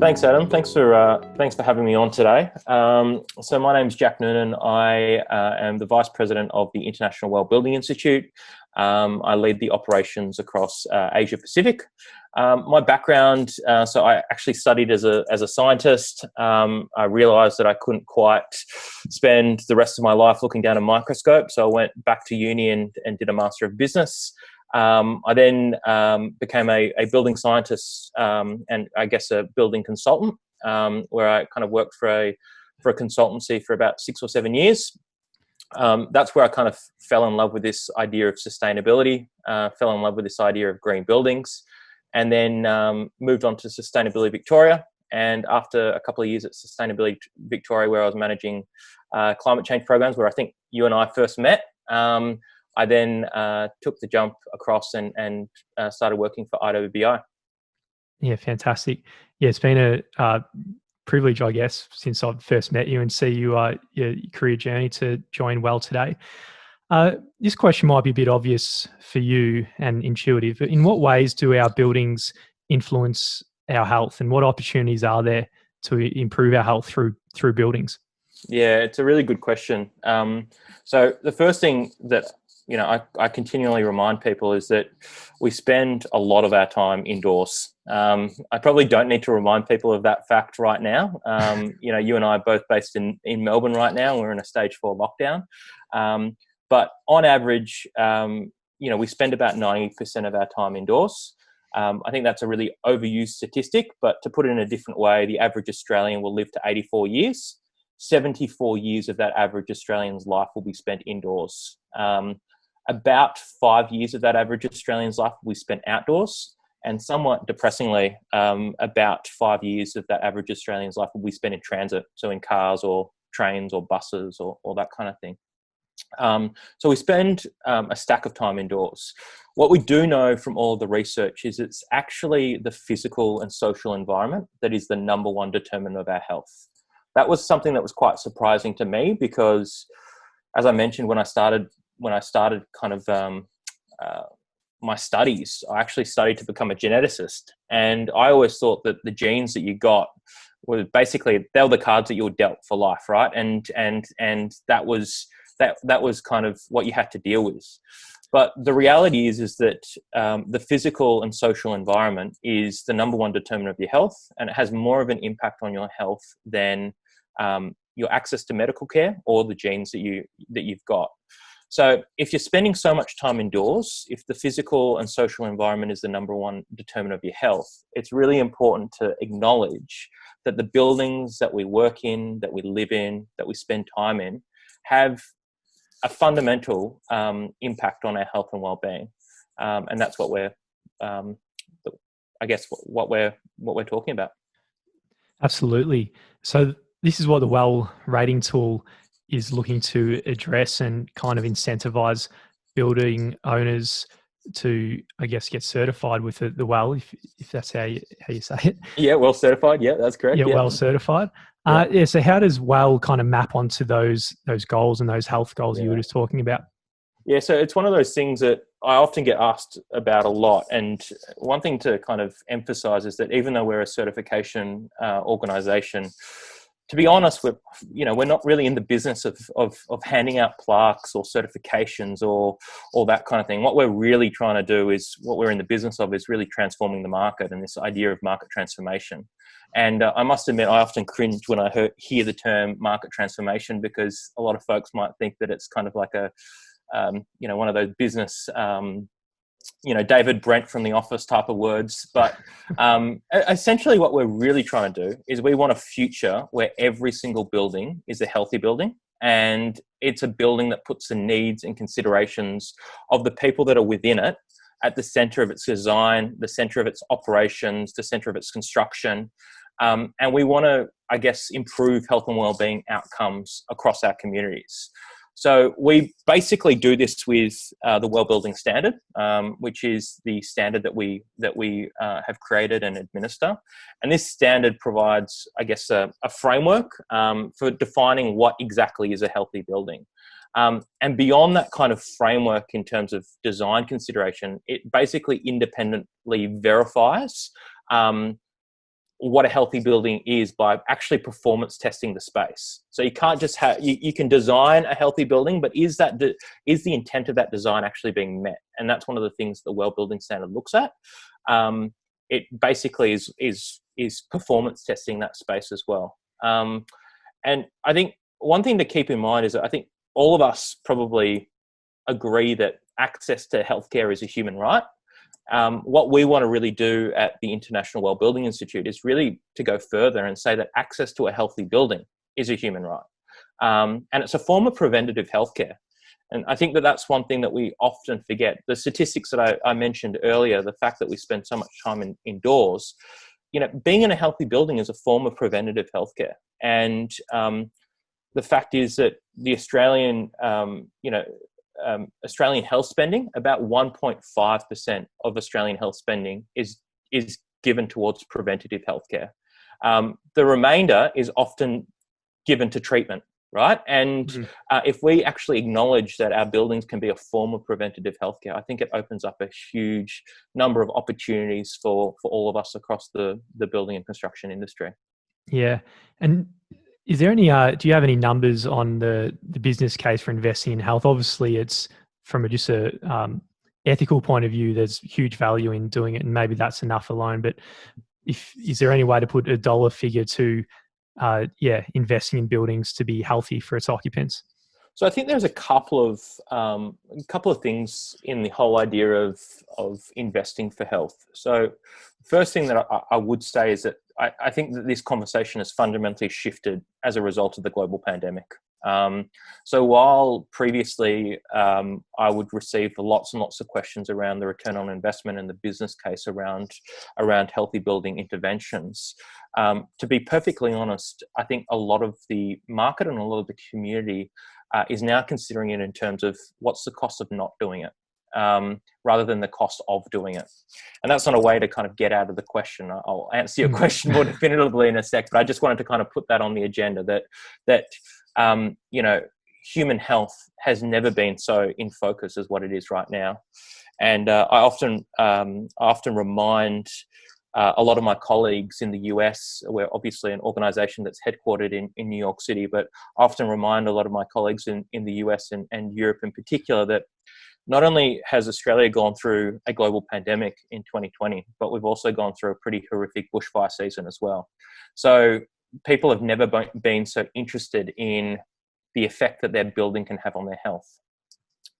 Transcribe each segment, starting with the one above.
Thanks, Adam. Thanks for having me on today. So my name's Jack Noonan. I am the Vice President of the International Well Building Institute. I lead the operations across Asia Pacific. My background, so I actually studied as a scientist. I realised that I couldn't quite spend the rest of my life looking down a microscope, so I went back to uni and did a Master of Business. I then became a building scientist and I guess a building consultant, where I kind of worked for a consultancy for about 6 or 7 years. That's where I kind of fell in love with this idea of sustainability, fell in love with this idea of green buildings, and then moved on to Sustainability Victoria. And after a couple of years at Sustainability Victoria, where I was managing climate change programs, where I think you and I first met, I then took the jump across and started working for IWBI. Yeah, fantastic. Yeah, it's been a privilege, I guess, since I first met you and see your career journey to join Well today. This question might be a bit obvious for you and intuitive, but in what ways do our buildings influence our health, and what opportunities are there to improve our health through buildings? Yeah, it's a really good question. So the first thing that I continually remind people is that we spend a lot of our time indoors. I probably don't need to remind people of that fact right now. You and I are both based in Melbourne right now. We're in a stage 4 lockdown. But on average, we spend about 90% of our time indoors. I think that's a really overused statistic, but to put it in a different way, the average Australian will live to 84 years. 74 years of that average Australian's life will be spent indoors. About 5 years of that average Australian's life will be spent outdoors, and somewhat depressingly, about 5 years of that average Australian's life will be spent in transit, so in cars or trains or buses or that kind of thing. So we spend a stack of time indoors. What we do know from all of the research is it's actually the physical and social environment that is the number one determinant of our health. That was something that was quite surprising to me because, as I mentioned, when I started kind of my studies, I actually studied to become a geneticist. And I always thought that the genes that you got were basically, they were the cards that you were dealt for life, right? And that was kind of what you had to deal with. But the reality is that the physical and social environment is the number one determinant of your health, and it has more of an impact on your health than your access to medical care or the genes that you've got. So if you're spending so much time indoors, if the physical and social environment is the number one determinant of your health, it's really important to acknowledge that the buildings that we work in, that we live in, that we spend time in, have a fundamental impact on our health and well-being, and that's what we're, what we're talking about. Absolutely. So this is what the Well rating tool is looking to address and kind of incentivize building owners to, I guess, get certified with the Well, if that's how you say it. Yeah, Well certified. Yeah, that's correct. Yeah, Well certified. So how does Well kind of map onto those goals and those health goals you were just talking about? Yeah, so it's one of those things that I often get asked about a lot. And one thing to kind of emphasize is that even though we're a certification organization, to be honest, we're not really in the business of handing out plaques or certifications or that kind of thing. What we're really trying to do is, what we're in the business of is really transforming the market and this idea of market transformation. And I must admit, I often cringe when I hear the term market transformation, because a lot of folks might think that it's kind of like one of those business, David Brent from The Office type of words. But essentially what we're really trying to do is we want a future where every single building is a healthy building, and it's a building that puts the needs and considerations of the people that are within it at the center of its design, the center of its operations, the center of its construction. And we want to, I guess, improve health and wellbeing outcomes across our communities. So we basically do this with the Well Building Standard, which is the standard that we have created and administer. And this standard provides, I guess, a framework for defining what exactly is a healthy building. And beyond that kind of framework in terms of design consideration, it basically independently verifies what a healthy building is by actually performance testing the space. So you can't just have, you can design a healthy building, but is the intent of that design actually being met? And that's one of the things the Well Building Standard looks at. It basically is performance testing that space as well. And I think one thing to keep in mind is that I think all of us probably agree that access to healthcare is a human right. What we want to really do at the International Well Building Institute is really to go further and say that access to a healthy building is a human right. And it's a form of preventative healthcare. And I think that that's one thing that we often forget. The statistics that I mentioned earlier, the fact that we spend so much time indoors, being in a healthy building is a form of preventative healthcare. And the fact is that the Australian health spending, about 1.5% of Australian health spending is given towards preventative healthcare. The remainder is often given to treatment, right? And if we actually acknowledge that our buildings can be a form of preventative healthcare, I think it opens up a huge number of opportunities for all of us across the building and construction industry. Yeah. And is there any, do you have any numbers on the business case for investing in health? Obviously, it's from just a ethical point of view, there's huge value in doing it, and maybe that's enough alone. But is there any way to put a dollar figure to, investing in buildings to be healthy for its occupants? So I think there's a couple of things in the whole idea of investing for health. So first thing that I would say is that I think that this conversation has fundamentally shifted as a result of the global pandemic. So while previously I would receive lots and lots of questions around the return on investment and the business case around healthy building interventions, to be perfectly honest, I think a lot of the market and a lot of the community is now considering it in terms of what's the cost of not doing it, rather than the cost of doing it. And that's not a way to kind of get out of the question. I'll answer your question more definitively in a sec, but I just wanted to kind of put that on the agenda that human health has never been so in focus as what it is right now. And I often remind a lot of my colleagues in the US, we're obviously an organization that's headquartered in New York City, but I often remind a lot of my colleagues in the US and Europe in particular that not only has Australia gone through a global pandemic in 2020, but we've also gone through a pretty horrific bushfire season as well. So people have never been so interested in the effect that their building can have on their health.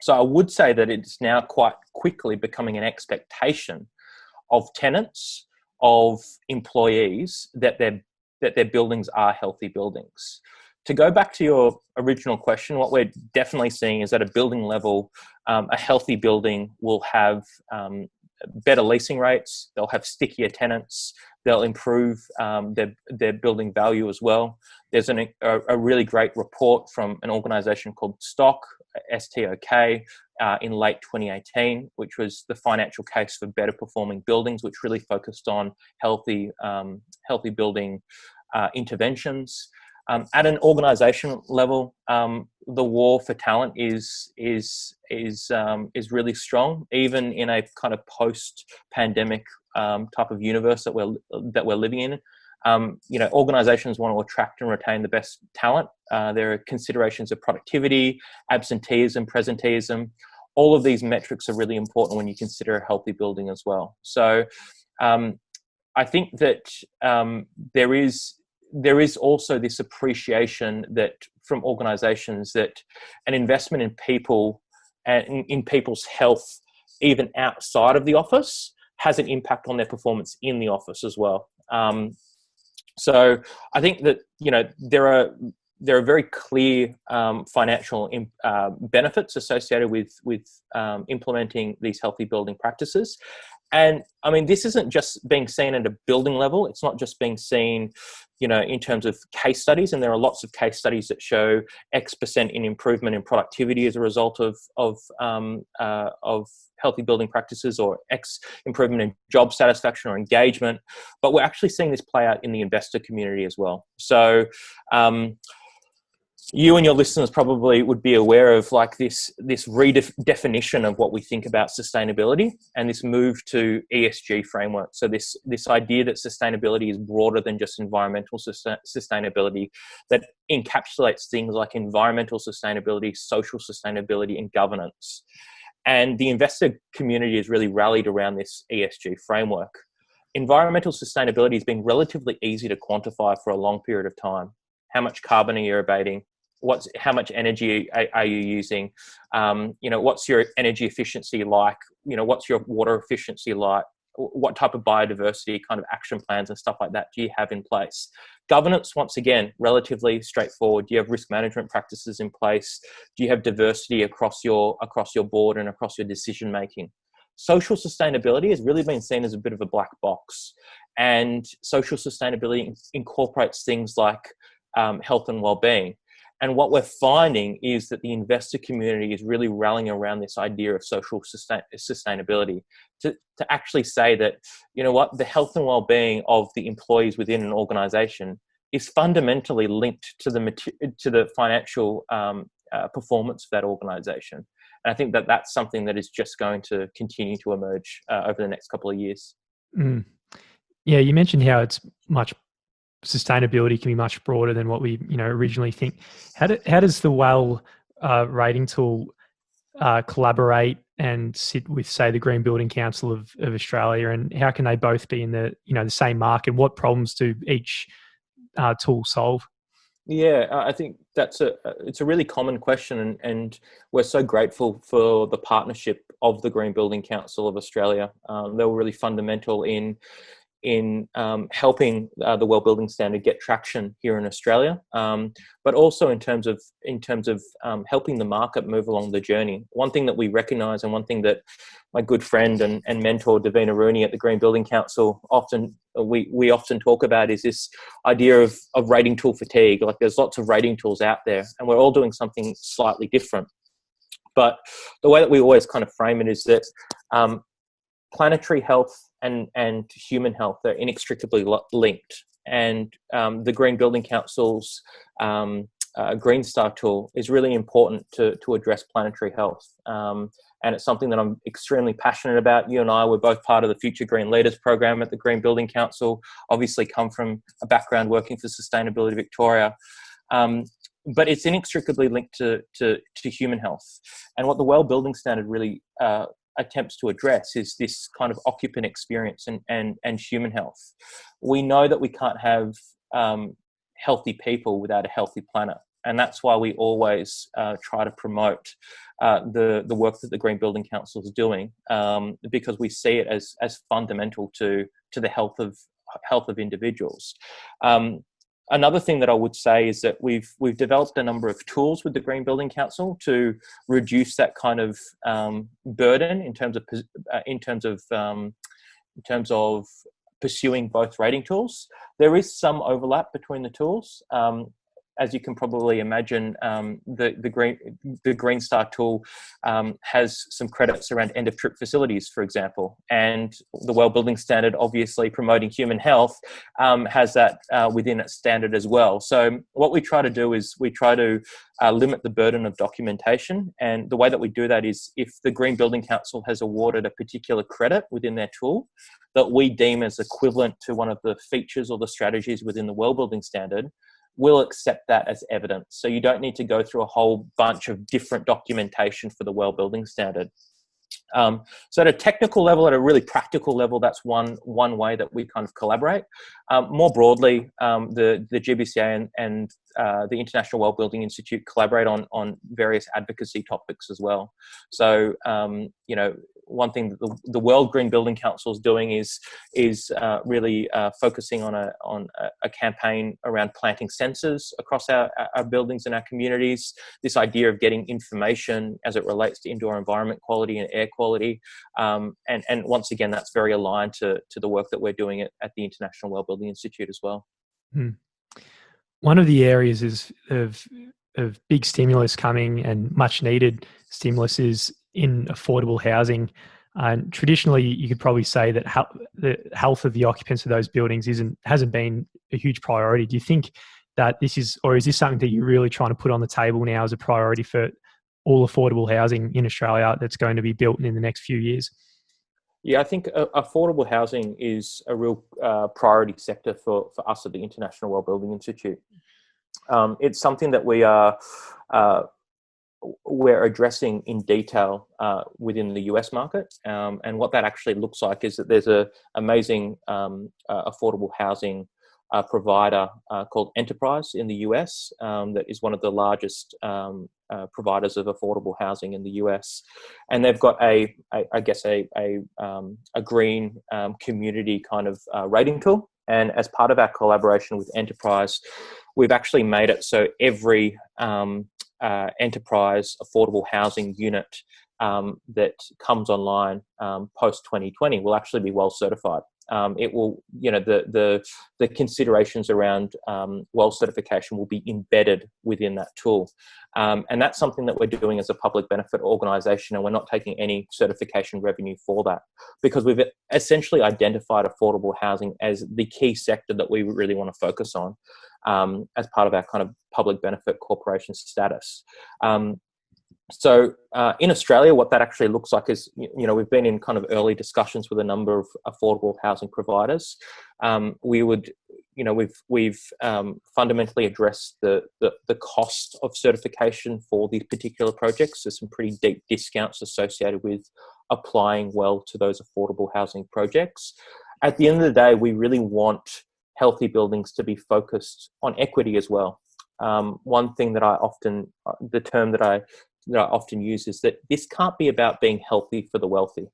So I would say that it's now quite quickly becoming an expectation of tenants, of employees, that their buildings are healthy buildings. To go back to your original question, what we're definitely seeing is at a building level, a healthy building will have better leasing rates, they'll have stickier tenants, they'll improve their building value as well. There's a really great report from an organisation called STOK, STOK, in late 2018, which was the financial case for better performing buildings, which really focused on healthy building interventions. At an organisation level, the war for talent is really strong, even in a kind of post-pandemic type of universe that we're living in. Organisations want to attract and retain the best talent. There are considerations of productivity, absenteeism, presenteeism. All of these metrics are really important when you consider a healthy building as well. So I think that there is also this appreciation that from organisations that an investment in people and in people's health, even outside of the office, has an impact on their performance in the office as well. So I think that there are very clear financial benefits associated with implementing these healthy building practices. And I mean, this isn't just being seen at a building level. It's not just being seen, in terms of case studies. And there are lots of case studies that show X% in improvement in productivity as a result of healthy building practices, or X improvement in job satisfaction or engagement. But we're actually seeing this play out in the investor community as well. So, you and your listeners probably would be aware of like this redefinition of what we think about sustainability, and this move to ESG framework. So this idea that sustainability is broader than just environmental sustainability, that encapsulates things like environmental sustainability, social sustainability, and governance. And the investor community has really rallied around this ESG framework. Environmental sustainability has been relatively easy to quantify for a long period of time. How much carbon are you abating? How much energy are you using? What's your energy efficiency like? What's your water efficiency like? What type of biodiversity kind of action plans and stuff like that do you have in place? Governance, once again, relatively straightforward. Do you have risk management practices in place? Do you have diversity across your board and across your decision making? Social sustainability has really been seen as a bit of a black box, and social sustainability incorporates things like health and well-being. And what we're finding is that the investor community is really rallying around this idea of social sustainability to actually say that, the health and well-being of the employees within an organization is fundamentally linked to the financial performance of that organization. And I think that that's something that is just going to continue to emerge over the next couple of years. Mm. Yeah, you mentioned how sustainability can be much broader than what we originally think. How does the WELL rating tool collaborate and sit with, say, the Green Building Council of Australia, and how can they both be in the the same market? What problems do each tool solve? Yeah, I think it's a really common question, and we're so grateful for the partnership of the Green Building Council of Australia. They were really fundamental in helping the Well Building Standard get traction here in Australia, but also in terms of helping the market move along the journey. One thing that we recognise, and one thing that my good friend and mentor Davina Rooney at the Green Building Council we often talk about, is this idea of rating tool fatigue. Like, there's lots of rating tools out there, and we're all doing something slightly different. But the way that we always kind of frame it is that planetary health and human health are inextricably linked, and the Green Building Council's Green Star tool is really important to address planetary health, and it's something that I'm extremely passionate about. You and I were both part of the Future Green Leaders program at the Green Building Council, obviously come from a background working for Sustainability Victoria, but it's inextricably linked to human health. And what the Well Building Standard really attempts to address is this kind of occupant experience and human health. We know that we can't have healthy people without a healthy planet, and that's why we always try to promote the work that the Green Building Council is doing, because we see it as fundamental to the health of individuals. Another thing that I would say is that we've developed a number of tools with the Green Building Council to reduce that kind of burden in terms of pursuing both rating tools. There is some overlap between the tools. As you can probably imagine, the Green Star tool has some credits around end of trip facilities, for example, and the Well Building Standard, obviously promoting human health, has that within its standard as well. So what we try to do is we try to limit the burden of documentation, and the way that we do that is, if the Green Building Council has awarded a particular credit within their tool that we deem as equivalent to one of the features or the strategies within the Well Building Standard, we'll accept that as evidence. So you don't need to go through a whole bunch of different documentation for the Well Building Standard. So at a technical level, at a really practical level, that's one way that we kind of collaborate. More broadly, the GBCA and the International Well Building Institute collaborate on various advocacy topics as well. So, one thing that the World Green Building Council is doing is really focusing on a campaign around planting sensors across our buildings and our communities. This idea of getting information as it relates to indoor environment quality and air quality, and once again, that's very aligned to the work that we're doing at the International Well Building Institute as well. One of the areas is of big stimulus coming, and much needed stimulus, is in affordable housing. And traditionally, you could probably say that the health of the occupants of those buildings hasn't been a huge priority. Do you think that this is this something that you're really trying to put on the table now as a priority for all affordable housing in Australia that's going to be built in the next few years? Yeah, I think affordable housing is a real priority sector for us at the International Well Building Institute. It's something that we're addressing in detail within the US market, and what that actually looks like is that there's an amazing affordable housing provider called Enterprise in the US that is one of the largest providers of affordable housing in the US, and they've got a green community kind of rating tool. And as part of our collaboration with Enterprise, we've actually made it so every Enterprise affordable housing unit that comes online post 2020 will actually be well certified. It will, the considerations around well certification will be embedded within that tool. And that's something that we're doing as a public benefit organisation, and we're not taking any certification revenue for that, because we've essentially identified affordable housing as the key sector that we really want to focus on as part of our kind of public benefit corporation status. So in Australia, what that actually looks like is, we've been in kind of early discussions with a number of affordable housing providers. We've fundamentally addressed the cost of certification for these particular projects. There's some pretty deep discounts associated with applying well to those affordable housing projects. At the end of the day, we really want healthy buildings to be focused on equity as well. One thing that the term that I often use is that this can't be about being healthy for the wealthy.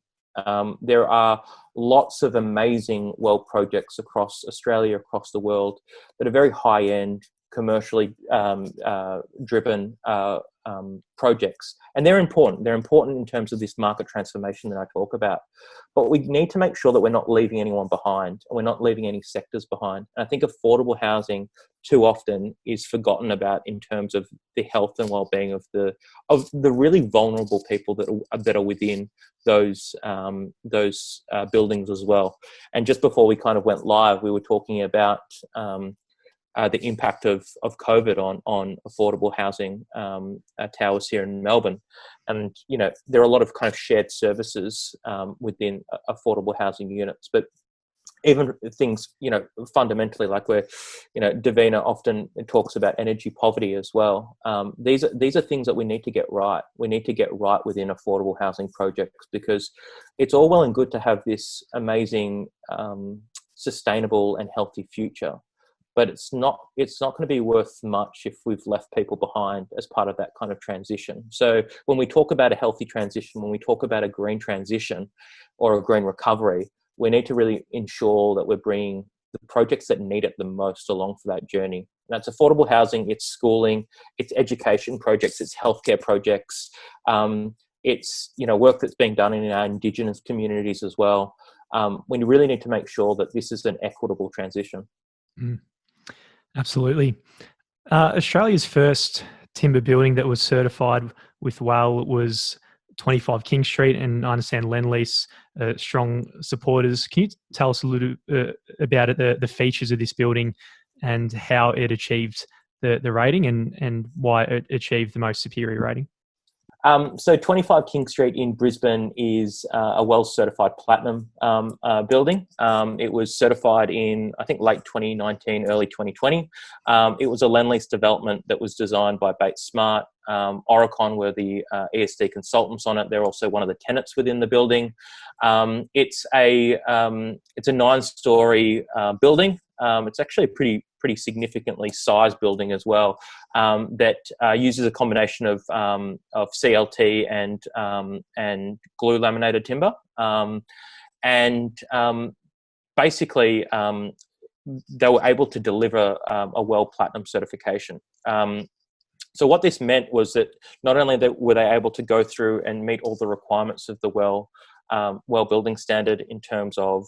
There are lots of amazing well projects across Australia, across the world, that are very high-end, commercially driven projects. And they're important. They're important in terms of this market transformation that I talk about. But we need to make sure that we're not leaving anyone behind, and we're not leaving any sectors behind. And I think affordable housing too often is forgotten about in terms of the health and well-being of the really vulnerable people that are within those buildings as well. And just before we kind of went live, we were talking about the impact of COVID on affordable housing towers here in Melbourne. And, there are a lot of kind of shared services within affordable housing units, but even things, fundamentally, like where, Davina often talks about energy poverty as well. These are things that we need to get right. We need to get right within affordable housing projects, because it's all well and good to have this amazing, sustainable and healthy future, but it's not going to be worth much if we've left people behind as part of that kind of transition. So when we talk about a healthy transition, when we talk about a green transition or a green recovery, we need to really ensure that we're bringing the projects that need it the most along for that journey. And that's affordable housing, it's schooling, it's education projects, it's healthcare projects, it's work that's being done in our Indigenous communities as well. We really need to make sure that this is an equitable transition. Absolutely. Australia's first timber building that was certified with WELL was 25 King Street, and I understand Lendlease strong supporters. Can you tell us a little about it, the features of this building and how it achieved the rating and why it achieved the most superior rating? So 25 King Street in Brisbane is a WELL certified platinum building. It was certified in, I think, late 2019, early 2020. It was a Lendlease development that was designed by Bates Smart. Oricon were the ESD consultants on it. They're also one of the tenants within the building. It's a 9-story building. It's actually a pretty pretty significantly sized building as well, that uses a combination of CLT and glue laminated timber, and basically they were able to deliver a WELL Platinum certification. So what this meant was that not only were they able to go through and meet all the requirements of the WELL building standard in terms of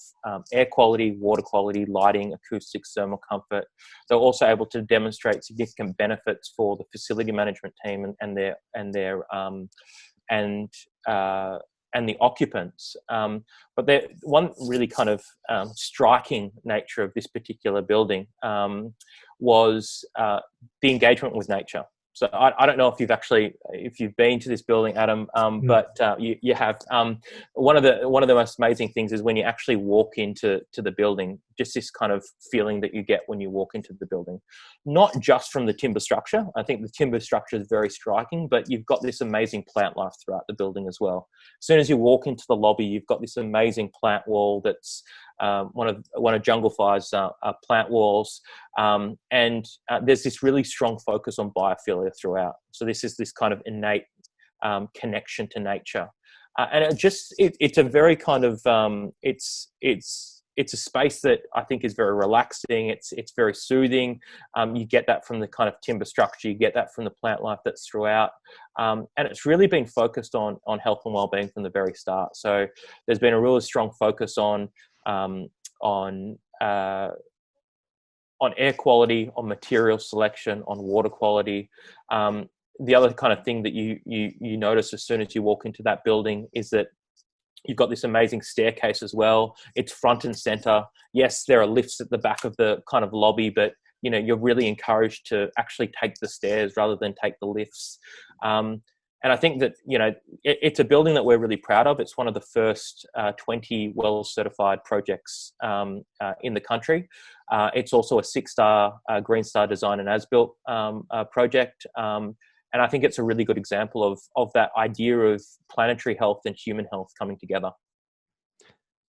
air quality, water quality, lighting, acoustics, thermal comfort, they're also able to demonstrate significant benefits for the facility management team and the occupants. But one really kind of striking nature of this particular building was the engagement with nature. So I don't know if you've been to this building, Adam, but you have. One of the most amazing things is when you actually walk into the building, just this kind of feeling that you get when you walk into the building, not just from the timber structure. I think the timber structure is very striking, but you've got this amazing plant life throughout the building as well. As soon as you walk into the lobby, you've got this amazing plant wall that's one of Jungle Fire's plant walls, and there's this really strong focus on biophilia throughout. So this is this kind of innate connection to nature, and it's a very kind of it's a space that I think is very relaxing. It's very soothing. You get that from the kind of timber structure. You get that from the plant life that's throughout. And it's really been focused on health and well-being from the very start. So there's been a really strong focus on air quality, on material selection, on water quality. The other kind of thing that you notice as soon as you walk into that building is that you've got this amazing staircase as well. It's front and center. Yes, there are lifts at the back of the kind of lobby, but you're really encouraged to actually take the stairs rather than take the lifts. And I think that, it's a building that we're really proud of. It's one of the first 20 WELL certified projects in the country. It's also a 6-star Green Star Design and As-Built project. And I think it's a really good example of that idea of planetary health and human health coming together.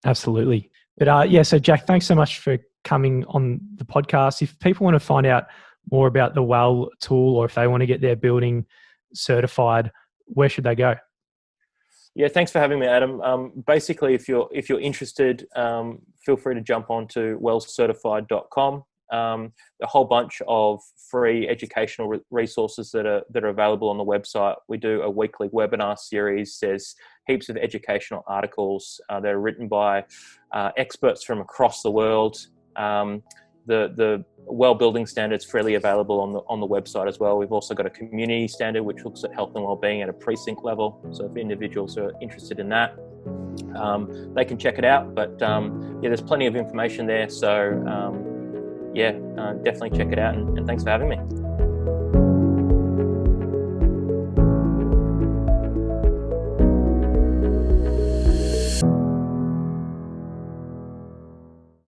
Absolutely. But so Jack, thanks so much for coming on the podcast. If people want to find out more about the WELL tool, or if they want to get their building certified, where should they go? Yeah, thanks for having me, Adam. Basically, if you're interested, feel free to jump on to wellcertified.com. A whole bunch of free educational resources that are available on the website. We do a weekly webinar series. There's heaps of educational articles that are written by experts from across the world. The WELL building standard's freely available on the website as well. We've also got a community standard which looks at health and wellbeing at a precinct level. So if individuals are interested in that, they can check it out. But there's plenty of information there. So definitely check it out. And thanks for having me.